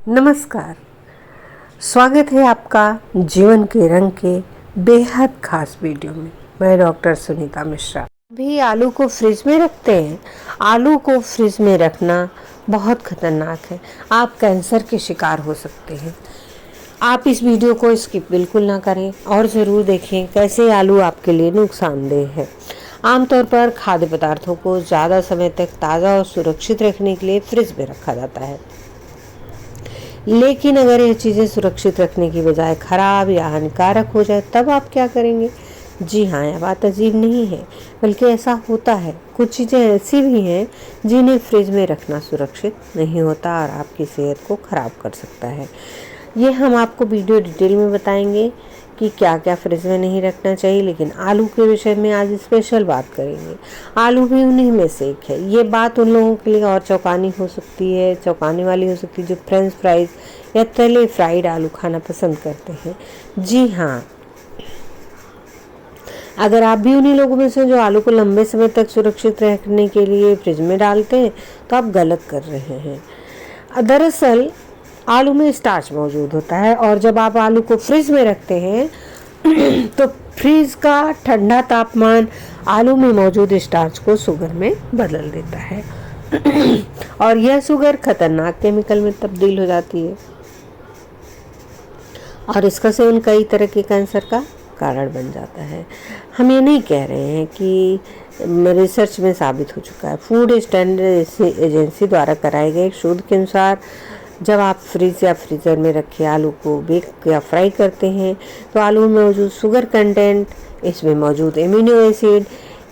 नमस्कार। स्वागत है आपका जीवन के रंग के बेहद खास वीडियो में। मैं डॉक्टर सुनीता मिश्रा। भी आलू को फ्रिज में रखते हैं। आलू को फ्रिज में रखना बहुत खतरनाक है। आप कैंसर के शिकार हो सकते हैं। आप इस वीडियो को स्किप बिल्कुल ना करें और ज़रूर देखें कैसे आलू आपके लिए नुकसानदेह है। आमतौर पर खाद्य पदार्थों को ज़्यादा समय तक ताज़ा और सुरक्षित रखने के लिए फ्रिज में रखा जाता है, लेकिन अगर यह चीज़ें सुरक्षित रखने की बजाय खराब या हानिकारक हो जाए तब आप क्या करेंगे? जी हाँ, यह बात अजीब नहीं है, बल्कि ऐसा होता है। कुछ चीज़ें ऐसी भी हैं जिन्हें फ्रिज में रखना सुरक्षित नहीं होता और आपकी सेहत को खराब कर सकता है। ये हम आपको वीडियो डिटेल में बताएंगे कि क्या क्या फ्रिज में नहीं रखना चाहिए। लेकिन आलू के विषय में आज स्पेशल बात करेंगे। आलू भी उन्हीं में से एक है। ये बात उन लोगों के लिए और चौंकाने वाली हो सकती है जो फ्रेंच फ्राइज या तले फ्राइड आलू खाना पसंद करते हैं। जी हाँ, अगर आप भी उन्हीं लोगों में से जो आलू को लंबे समय तक सुरक्षित रखने के लिए फ्रिज में डालते हैं तो आप गलत कर रहे हैं। दरअसल आलू में स्टार्च मौजूद होता है और जब आप आलू को फ्रिज में रखते हैं तो फ्रिज का ठंडा तापमान आलू में मौजूद स्टार्च को शुगर में बदल देता है और यह शुगर खतरनाक केमिकल में तब्दील हो जाती है और इसका सेवन कई तरह के कैंसर का कारण बन जाता है। हम ये नहीं कह रहे हैं कि रिसर्च में साबित हो चुका है। फूड स्टैंडर्ड एजेंसी द्वारा कराए गए एक शोध के अनुसार जब आप फ्रिज या फ्रीज़र में रखे आलू को बेक या फ्राई करते हैं तो आलू में मौजूद शुगर कंटेंट, इसमें मौजूद एमिनो एसिड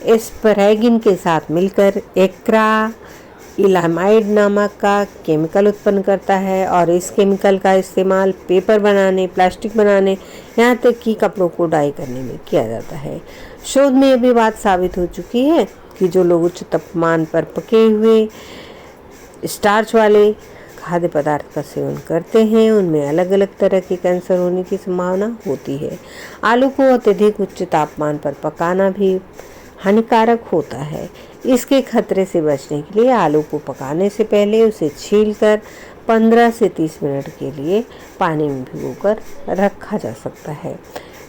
एस्परैगिन के साथ मिलकर एक्राइलामाइड नामक का केमिकल उत्पन्न करता है और इस केमिकल का इस्तेमाल पेपर बनाने, प्लास्टिक बनाने, यहाँ तक कि कपड़ों को डाई करने में किया जाता है। शोध में यह भी बात साबित हो चुकी है कि जो लोग उच्च तापमान पर पके हुए स्टार्च वाले खाद्य पदार्थ का सेवन करते हैं उनमें अलग अलग तरह के कैंसर होने की संभावना होती है। आलू को अत्यधिक उच्च तापमान पर पकाना भी हानिकारक होता है। इसके खतरे से बचने के लिए आलू को पकाने से पहले उसे छीलकर 15 से 30 मिनट के लिए पानी में भिगोकर रखा जा सकता है।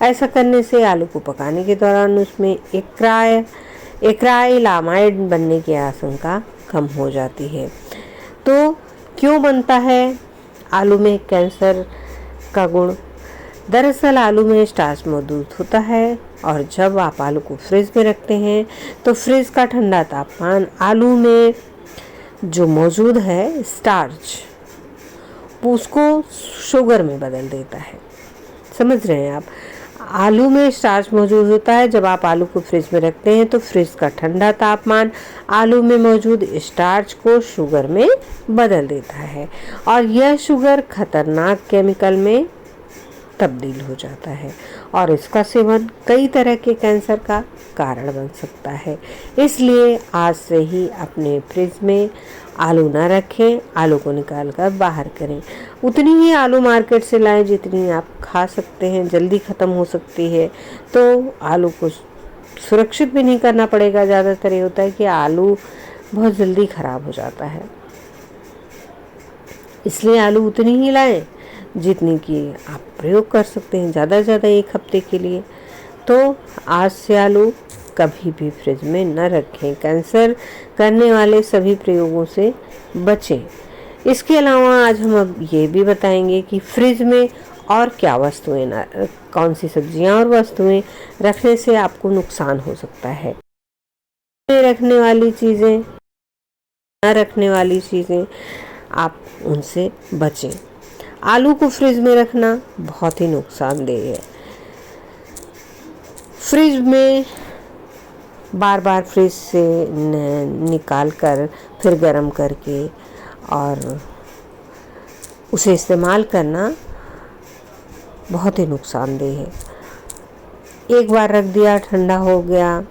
ऐसा करने से आलू को पकाने के दौरान उसमें एक्राइलामाइड बनने की आशंका कम हो जाती है। तो क्यों बनता है आलू में कैंसर का गुण? दरअसल आलू में स्टार्च मौजूद होता है और जब आप आलू को फ्रिज में रखते हैं तो फ्रिज का ठंडा तापमान आलू में जो मौजूद है स्टार्च उसको शुगर में बदल देता है। समझ रहे हैं आप? आलू में स्टार्च मौजूद होता है। जब आप आलू को फ्रिज में रखते हैं तो फ्रिज का ठंडा तापमान आलू में मौजूद स्टार्च को शुगर में बदल देता है और यह शुगर खतरनाक केमिकल में तब्दील हो जाता है और इसका सेवन कई तरह के कैंसर का कारण बन सकता है। इसलिए आज से ही अपने फ्रिज में आलू ना रखें, आलू को निकाल कर बाहर करें। उतनी ही आलू मार्केट से लाएं जितनी आप खा सकते हैं, जल्दी ख़त्म हो सकती है। तो आलू को सुरक्षित भी नहीं करना पड़ेगा। ज़्यादातर ये होता है कि आलू बहुत जल्दी ख़राब हो जाता है, इसलिए आलू उतनी ही लाएं जितनी कि आप प्रयोग कर सकते हैं, ज़्यादा से ज़्यादा 1 हफ्ते के लिए। तो आज से आलू कभी भी फ्रिज में न रखें। कैंसर करने वाले सभी प्रयोगों से बचें। इसके अलावा आज हम अब ये भी बताएंगे कि फ्रिज में और क्या वस्तुएं कौन सी सब्जियां और वस्तुएं रखने से आपको नुकसान हो सकता है। रखने वाली चीज़ें, न रखने वाली चीज़ें, आप उनसे बचें। आलू को फ्रिज में रखना बहुत ही नुकसानदेह है। फ्रिज में बार बार फ्रिज से निकाल कर फिर गर्म करके और उसे इस्तेमाल करना बहुत ही नुकसानदेह है। एक बार रख दिया, ठंडा हो गया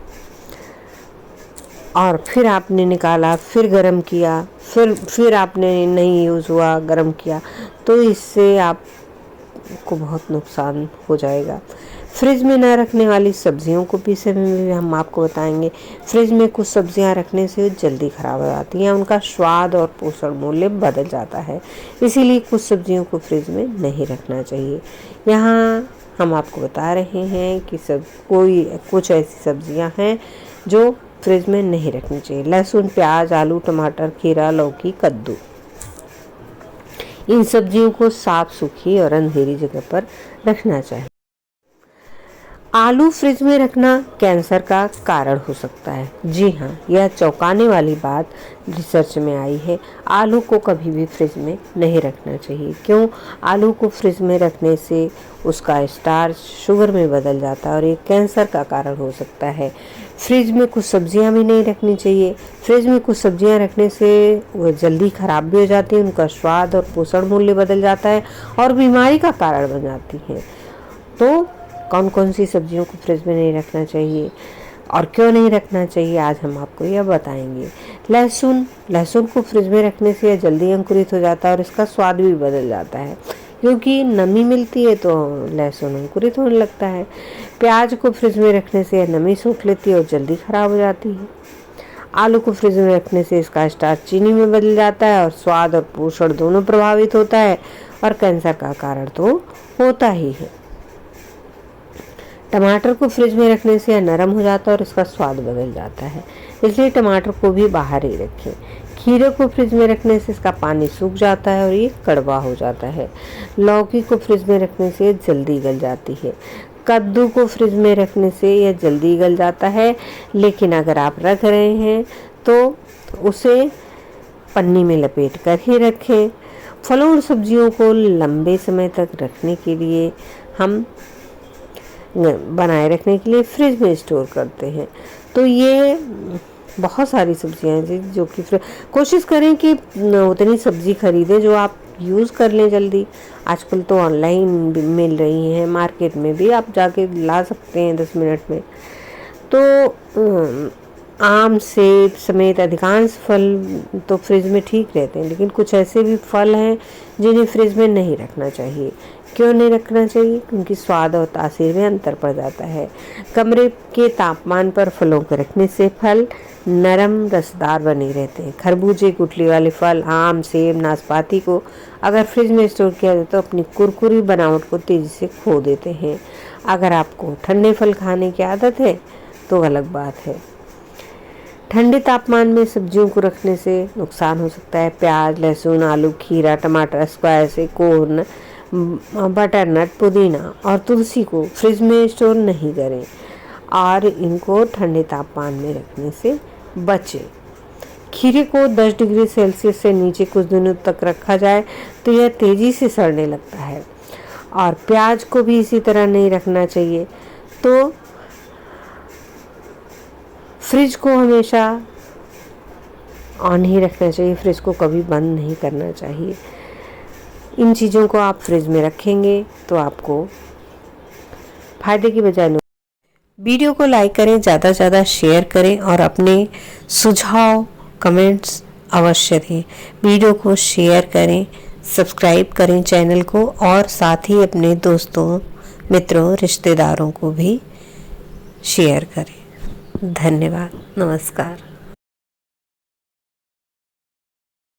और फिर आपने निकाला, फिर गर्म किया, फिर आपने नहीं यूज़ हुआ, गर्म किया, तो इससे आपको बहुत नुकसान हो जाएगा। फ्रिज में न रखने वाली सब्जियों को पीसे में भी हम आपको बताएंगे। फ्रिज में कुछ सब्जियां रखने से जल्दी खराब हो जाती हैं, उनका स्वाद और पोषण मूल्य बदल जाता है, इसीलिए कुछ सब्जियों को फ्रिज में नहीं रखना चाहिए। यहाँ हम आपको बता रहे हैं कि कुछ ऐसी सब्जियां हैं जो फ्रिज में नहीं रखनी चाहिए। लहसुन, प्याज, आलू, टमाटर, खीरा, लौकी, कद्दू। इन सब्जियों को साफ, सूखी और अंधेरी जगह पर रखना चाहिए। आलू फ्रिज में रखना कैंसर का कारण हो सकता है। जी हाँ, यह चौंकाने वाली बात रिसर्च में आई है। आलू को कभी भी फ्रिज में नहीं रखना चाहिए। क्यों? आलू को फ्रिज में रखने से उसका स्टार्च शुगर में बदल जाता है और ये कैंसर का कारण हो सकता है। फ्रिज में कुछ सब्जियां भी नहीं रखनी चाहिए। फ्रिज में कुछ सब्जियां रखने से वो जल्दी खराब भी हो जाती हैं, उनका स्वाद और पोषण मूल्य बदल जाता है और बीमारी का कारण बन जाती हैं। तो कौन कौन सी सब्जियों को फ्रिज में नहीं रखना चाहिए और क्यों नहीं रखना चाहिए, आज हम आपको यह बताएंगे। लहसुन को फ्रिज में रखने से यह जल्दी अंकुरित हो जाता है और इसका स्वाद भी बदल जाता है, क्योंकि नमी मिलती है तो लहसुन अंकुरित होने लगता है। प्याज को फ्रिज में रखने से यह नमी सोख लेती है और जल्दी खराब हो जाती है। आलू को फ्रिज में रखने से इसका स्टार्च चीनी में बदल जाता है और स्वाद और पोषण दोनों प्रभावित होता है और कैंसर का कारण तो होता ही है। टमाटर को फ्रिज में रखने से यह नरम हो जाता है और इसका स्वाद बदल जाता है, इसलिए टमाटर को भी बाहर ही रखें। खीरे को फ्रिज में रखने से इसका पानी सूख जाता है और ये कड़वा हो जाता है। लौकी को फ्रिज में रखने से जल्दी गल जाती है। कद्दू को फ्रिज में रखने से यह जल्दी गल जाता है, लेकिन अगर आप रख रहे हैं तो उसे पन्नी में लपेट कर ही रखें। फलों और सब्जियों को लंबे समय तक रखने के लिए हम बनाए रखने के लिए फ्रिज में स्टोर करते हैं। तो ये बहुत सारी सब्जियां हैं जो कि कोशिश करें कि उतनी सब्जी खरीदें जो आप यूज़ कर लें जल्दी। आजकल तो ऑनलाइन भी मिल रही हैं, मार्केट में भी आप जाके ला सकते हैं 10 मिनट में। तो आम, सेब समेत अधिकांश फल तो फ्रिज में ठीक रहते हैं, लेकिन कुछ ऐसे भी फल हैं जिन्हें फ्रिज में नहीं रखना चाहिए। क्यों नहीं रखना चाहिए? क्योंकि स्वाद और तासीर में अंतर पड़ जाता है। कमरे के तापमान पर फलों को रखने से फल नरम रसदार बने रहते हैं। खरबूजे, गुठली वाले फल, आम, सेब, नाशपाती को अगर फ्रिज में स्टोर किया जाए तो अपनी कुरकुरी बनावट को तेज़ी से खो देते हैं। अगर आपको ठंडे फल खाने की आदत है तो अलग बात है। ठंडे तापमान में सब्जियों को रखने से नुकसान हो सकता है। प्याज, लहसुन, आलू, खीरा, टमाटर, स्क्वाश, कॉर्न, बटरनट, पुदीना और तुलसी को फ्रिज में स्टोर नहीं करें और इनको ठंडे तापमान में रखने से बचें। खीरे को 10 डिग्री सेल्सियस से नीचे कुछ दिनों तक रखा जाए तो यह तेज़ी से सड़ने लगता है और प्याज को भी इसी तरह नहीं रखना चाहिए। तो फ्रिज को हमेशा ऑन ही रखना चाहिए, फ्रिज को कभी बंद नहीं करना चाहिए। इन चीज़ों को आप फ्रिज में रखेंगे तो आपको फायदे की बजाय। वीडियो को लाइक करें, ज़्यादा से ज़्यादा शेयर करें और अपने सुझाव कमेंट्स अवश्य दें। वीडियो को शेयर करें, सब्सक्राइब करें चैनल को और साथ ही अपने दोस्तों, मित्रों, रिश्तेदारों को भी शेयर करें। धन्यवाद। नमस्कार।